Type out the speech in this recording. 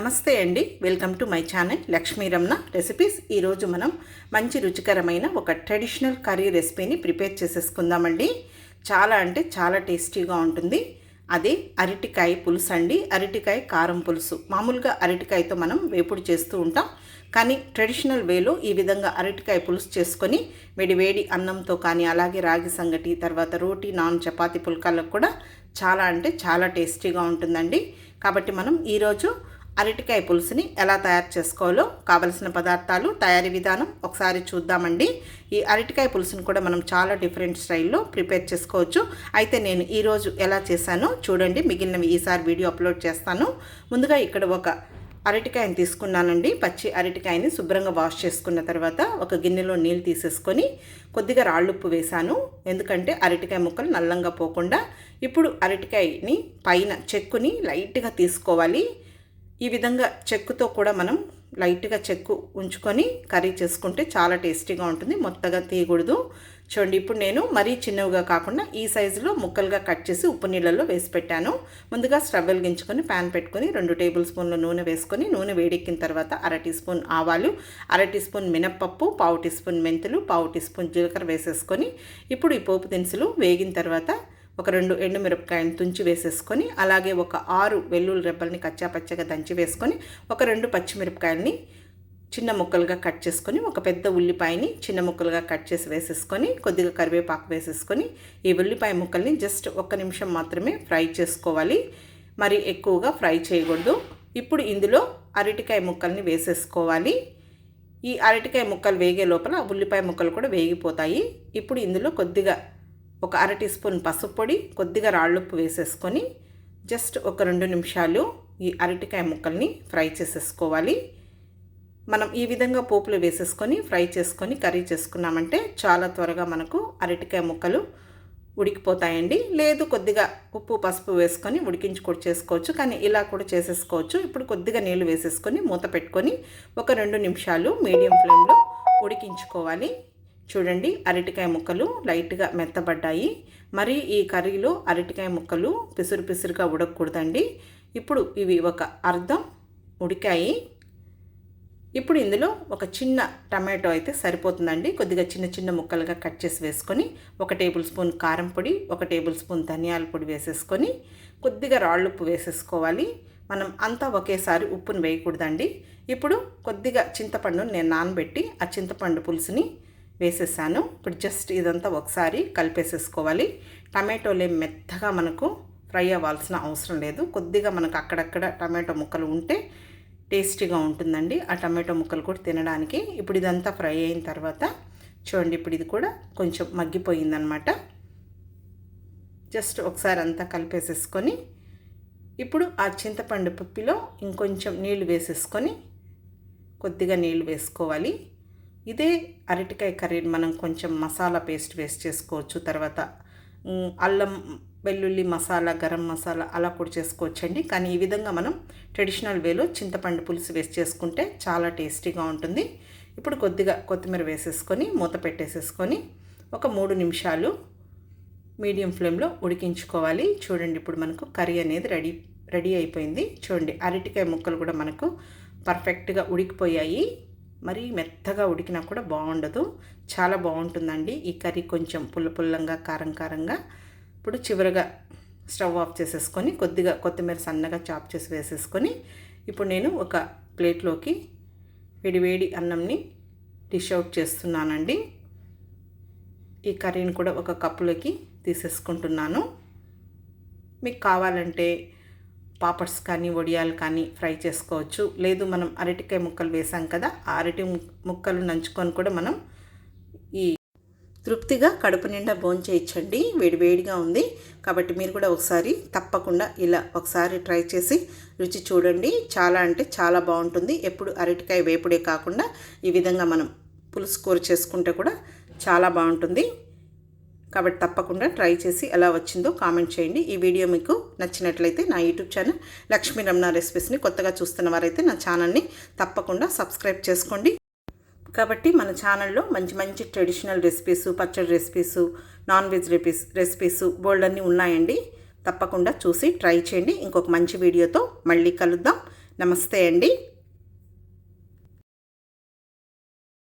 నమస్తే అండి, welcome to my channel Lakshmi Ramana recipes. ఈరోజు మనం మంచి రుచికరమైన ఒక ట్రెడిషనల్ కర్రీ రెసిపీని ప్రిపేర్ చేసేసుకుందామండి. చాలా అంటే చాలా టేస్టీగా ఉంటుంది. అదే అరటికాయ పులుసు అండి. అరటికాయ కారం పులుసు. మామూలుగా అరటికాయతో మనం వేపుడు చేస్తూ ఉంటాం, కానీ ట్రెడిషనల్ వేలో ఈ విధంగా అరటికాయ పులుసు చేసుకొని వేడి అన్నంతో కానీ, అలాగే రాగి సంగటి, తర్వాత రోటీ, నాన్, చపాతీ, పుల్కాలకు కూడా చాలా అంటే చాలా టేస్టీగా ఉంటుందండి. కాబట్టి మనం ఈరోజు అరటికాయ పులుసుని ఎలా తయారు చేసుకోవాలో, కావలసిన పదార్థాలు, తయారీ విధానం ఒకసారి చూద్దామండి. ఈ అరటికాయ పులుసుని కూడా మనం చాలా డిఫరెంట్ స్టైల్లో ప్రిపేర్ చేసుకోవచ్చు. అయితే నేను ఈరోజు ఎలా చేశానో చూడండి, మిగిలినవి ఈసారి వీడియో అప్లోడ్ చేస్తాను. ముందుగా ఇక్కడ ఒక అరటికాయని తీసుకున్నానండి. పచ్చి అరటికాయని శుభ్రంగా వాష్ చేసుకున్న తర్వాత ఒక గిన్నెలో నీళ్ళు తీసేసుకొని కొద్దిగా రాళ్ళుప్పు వేశాను, ఎందుకంటే అరటికాయ ముక్కలు నల్లంగా పోకుండా. ఇప్పుడు అరటికాయని పైన చెక్కుని లైట్గా తీసుకోవాలి. ఈ విధంగా చెక్కుతో కూడా మనం లైట్గా చెక్కు ఉంచుకొని కర్రీ చేసుకుంటే చాలా టేస్టీగా ఉంటుంది. మొత్తగా తీయకూడదు. చూడండి, ఇప్పుడు నేను మరీ చిన్నవిగా కాకుండా ఈ సైజులో ముక్కలుగా కట్ చేసి ఉప్పు నీళ్ళల్లో వేసి పెట్టాను. ముందుగా స్టవ్ వెలిగించుకొని ప్యాన్ పెట్టుకొని 2 టేబుల్ స్పూన్ల నూనె వేసుకొని, నూనె వేడెక్కిన తర్వాత 1/2 టీ స్పూన్ ఆవాలు, 1/2 టీ స్పూన్ మినప్పప్పు, 1/2 టీ స్పూన్ మెంతులు, 1/2 టీ స్పూన్ జీలకర్ర వేసేసుకొని, ఇప్పుడు ఈ పోపు దినుసులు వేగిన తర్వాత ఒక 2 ఎండుమిరపకాయలు తుంచి వేసేసుకొని, అలాగే ఒక 6 వెల్లుల్లి రెబ్బల్ని కచ్చాపచ్చగా దంచి వేసుకొని, ఒక 2 పచ్చిమిరపకాయలని చిన్న ముక్కలుగా కట్ చేసుకొని, ఒక పెద్ద ఉల్లిపాయని చిన్న ముక్కలుగా కట్ చేసి వేసేసుకొని, కొద్దిగా కరివేపాకు వేసేసుకొని, ఈ ఉల్లిపాయ ముక్కల్ని జస్ట్ 1 నిమిషం మాత్రమే ఫ్రై చేసుకోవాలి, మరి ఎక్కువగా ఫ్రై చేయకూడదు. ఇప్పుడు ఇందులో అరటికాయ ముక్కల్ని వేసేసుకోవాలి. ఈ అరటికాయ ముక్కలు వేగే లోపల ఉల్లిపాయ ముక్కలు కూడా వేగిపోతాయి. ఇప్పుడు ఇందులో కొద్దిగా ఒక 1/2 టీ స్పూన్ పసుపు పొడి, కొద్దిగా రాళ్ళుప్పు వేసేసుకొని జస్ట్ ఒక 2 నిమిషాలు ఈ అరటికాయ ముక్కల్ని ఫ్రై చేసేసుకోవాలి. మనం ఈ విధంగా పోపులో వేసేసుకొని ఫ్రై చేసుకొని కర్రీ చేసుకున్నామంటే చాలా త్వరగా మనకు అరటికాయ ముక్కలు ఉడికిపోతాయండి. లేదు కొద్దిగా ఉప్పు పసుపు వేసుకొని ఉడికించుకొని చేసుకోవచ్చు, కానీ ఇలా కూడా చేసేసుకోవచ్చు. ఇప్పుడు కొద్దిగా నీళ్ళు వేసేసుకొని మూత పెట్టుకొని ఒక 2 నిమిషాలు మీడియం ఫ్లేమ్లో ఉడికించుకోవాలి. చూడండి, అరటికాయ ముక్కలు లైట్గా మెత్తబడ్డాయి. మరి ఈ కర్రీలో అరటికాయ ముక్కలు పిసురుగా ఉడకకూడదండి. ఇప్పుడు ఇవి ఒక అర్ధం ఉడికాయి. ఇప్పుడు ఇందులో ఒక చిన్న టమాటో అయితే సరిపోతుందండి. కొద్దిగా చిన్న ముక్కలుగా కట్ చేసి వేసుకొని, 1 టేబుల్ స్పూన్ కారం పొడి, 1 టేబుల్ స్పూన్ ధనియాల పొడి వేసేసుకొని, కొద్దిగా రాళ్ళుప్పు వేసేసుకోవాలి. మనం అంతా ఒకేసారి ఉప్పును వేయకూడదండి. ఇప్పుడు కొద్దిగా చింతపండును నేను నానబెట్టి ఆ చింతపండు పులుసుని వేసేసాను. ఇప్పుడు జస్ట్ ఇదంతా ఒకసారి కలిపేసేసుకోవాలి. టమాటోలు మెత్తగా మనకు ఫ్రై అవ్వాల్సిన అవసరం లేదు. కొద్దిగా మనకు అక్కడక్కడ టమాటో ముక్కలు ఉంటే టేస్టీగా ఉంటుందండి ఆ టమాటో ముక్కలు కూడా తినడానికి. ఇప్పుడు ఇదంతా ఫ్రై అయిన తర్వాత చూడండి, ఇప్పుడు ఇది కూడా కొంచెం మగ్గిపోయిందనమాట. జస్ట్ ఒకసారి అంతా కలిపేసేసుకొని, ఇప్పుడు ఆ చింతపండు పప్పులో ఇంకొంచెం నీళ్లు వేసేసుకొని, కొద్దిగా నీళ్లు వేసుకోవాలి. ఇదే అరటికాయ కర్రీని మనం కొంచెం మసాలా పేస్ట్ వేస్ట్ చేసుకోవచ్చు. తర్వాత అల్లం వెల్లుల్లి మసాలా, గరం మసాలా అలా కూడా చేసుకోవచ్చండి. కానీ ఈ విధంగా మనం ట్రెడిషనల్ వేలో చింతపండు పులుసు వేసి చేసుకుంటే చాలా టేస్టీగా ఉంటుంది. ఇప్పుడు కొద్దిగా కొత్తిమీర వేసేసుకొని మూత పెట్టేసేసుకొని ఒక 3 నిమిషాలు మీడియం ఫ్లేమ్లో ఉడికించుకోవాలి. చూడండి, ఇప్పుడు మనకు కర్రీ అనేది రెడీ అయిపోయింది. చూడండి, అరటికాయ ముక్కలు కూడా మనకు పర్ఫెక్ట్గా ఉడికిపోయాయి. మరీ మెత్తగా ఉడికినా కూడా బాగుండదు, చాలా బాగుంటుందండి ఈ కర్రీ. కొంచెం పుల్లంగా కారంగా. ఇప్పుడు చివరిగా స్టవ్ ఆఫ్ చేసేసుకొని కొద్దిగా కొత్తిమీర సన్నగా చాప్ చేసి వేసేసుకొని, ఇప్పుడు నేను ఒక ప్లేట్లోకి వేడి అన్నంని డిష్ అవుట్ చేస్తున్నానండి. ఈ కర్రీని కూడా ఒక కప్పులోకి తీసేసుకుంటున్నాను. మీకు కావాలంటే పాపడ్స్ కానీ, వడియాలు కానీ ఫ్రై చేసుకోవచ్చు. లేదు మనం అరటికాయ ముక్కలు వేసాం కదా, ఆ అరటి ముక్కలు నంచుకొని కూడా మనం ఈ తృప్తిగా కడుపు నిండా భోంచేయచ్చండి. వేడిగా ఉంది కాబట్టి మీరు కూడా ఒకసారి తప్పకుండా ఇలా ఒకసారి ట్రై చేసి రుచి చూడండి. చాలా అంటే చాలా బాగుంటుంది. ఎప్పుడు అరటికాయ వేపుడే కాకుండా ఈ విధంగా మనం పులుసు కూర చేసుకుంటే కూడా చాలా బాగుంటుంది. కాబట్టి తప్పకుండా ట్రై చేసి ఎలా వచ్చిందో కామెంట్ చేయండి. ఈ వీడియో మీకు నచ్చినట్లయితే నా యూట్యూబ్ ఛానల్ లక్ష్మీ రమణ రెసిపీస్ని కొత్తగా చూస్తున్న వారైతే నా ఛానల్ని తప్పకుండా సబ్స్క్రైబ్ చేసుకోండి. కాబట్టి మన ఛానల్లో మంచి ట్రెడిషనల్ రెసిపీసు, పచ్చడి రెసిపీసు, నాన్ వెజ్ రెసిపీసు బోల్డ్ అన్నీ ఉన్నాయండి. తప్పకుండా చూసి ట్రై చేయండి. ఇంకొక మంచి వీడియోతో మళ్ళీ కలుద్దాం. నమస్తే అండి.